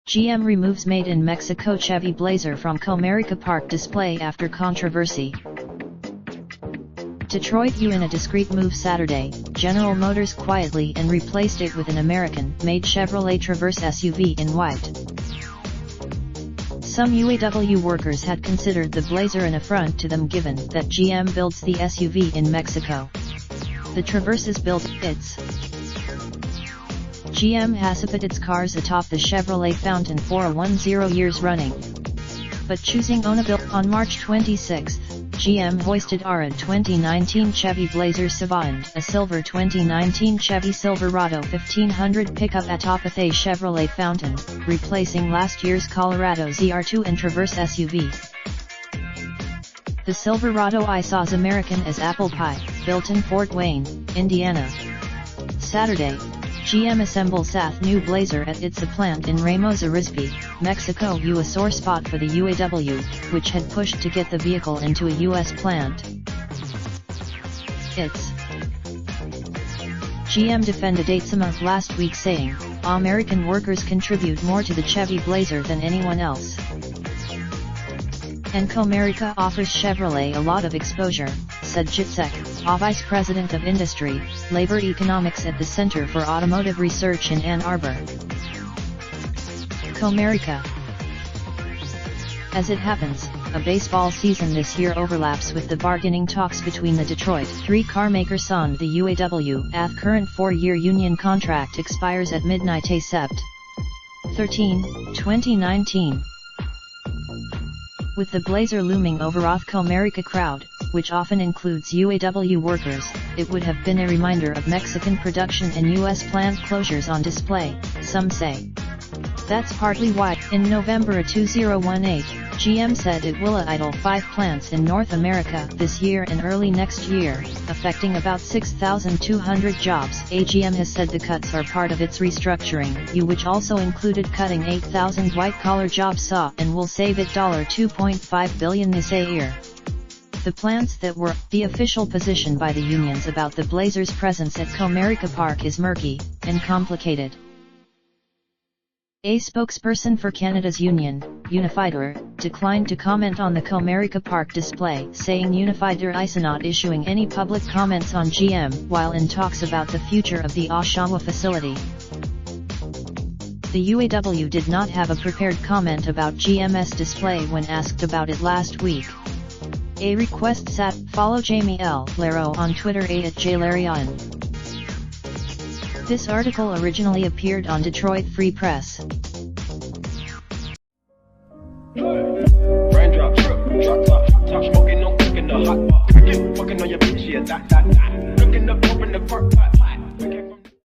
GM removes Made in Mexico Chevy Blazer from Comerica Park display after controversy. Detroit U. In a discreet move Saturday, General Motors quietly and replaced it with an American-made Chevrolet Traverse SUV in white. Some UAW workers had considered the Blazer an affront to them given that GM builds the SUV in Mexico. The Traverse is built, GM has put its cars atop the Chevrolet Fountain for 10 years running. But choosing Onabil on March 26, GM hoisted a 2019 Chevy Blazer Savant, a silver 2019 Chevy Silverado 1500 pickup atop a Chevrolet Fountain, replacing last year's Colorado ZR2 and Traverse SUV. The Silverado I saws American as apple pie, built in Fort Wayne, Indiana. Saturday, GM assembles new Blazer at its plant in Ramos Arizpe, Mexico. A sore spot for the UAW, which had pushed to get the vehicle into a U.S. plant. GM defended month last week saying, American workers contribute more to the Chevy Blazer than anyone else. And Comerica offers Chevrolet a lot of exposure, said Jitsek, Vice President of Industry, Labor Economics at the Center for Automotive Research in Ann Arbor. Comerica. As it happens, a baseball season this year overlaps with the bargaining talks between the Detroit 3 carmaker and the UAW. The current 4-year union contract expires at midnight Sept. 13, 2019. With the Blazer looming over the Comerica crowd, which often includes UAW workers, it would have been a reminder of Mexican production and U.S. plant closures on display, some say. That's partly why, in November 2018, GM said it will idle 5 plants in North America this year and early next year, affecting about 6,200 jobs. GM has said the cuts are part of its restructuring, which also included cutting 8,000 white-collar jobs and will save it $2.5 billion this year. The plants that were the official position by the unions about the Blazer's presence at Comerica Park is murky and complicated. A spokesperson for Canada's union, Unifider, declined to comment on the Comerica Park display, saying Unifider is not issuing any public comments on GM while in talks about the future of the Oshawa facility. The UAW did not have a prepared comment about GM's display when asked about it last week. A request sat, follow Jamie L. Laro on Twitter @JLarian. This article originally appeared on Detroit Free Press. Raindrop, drop top smoking, no cooking the hot pot. Fucking on your bitch, yeah, that. Looking up, open the park, pot.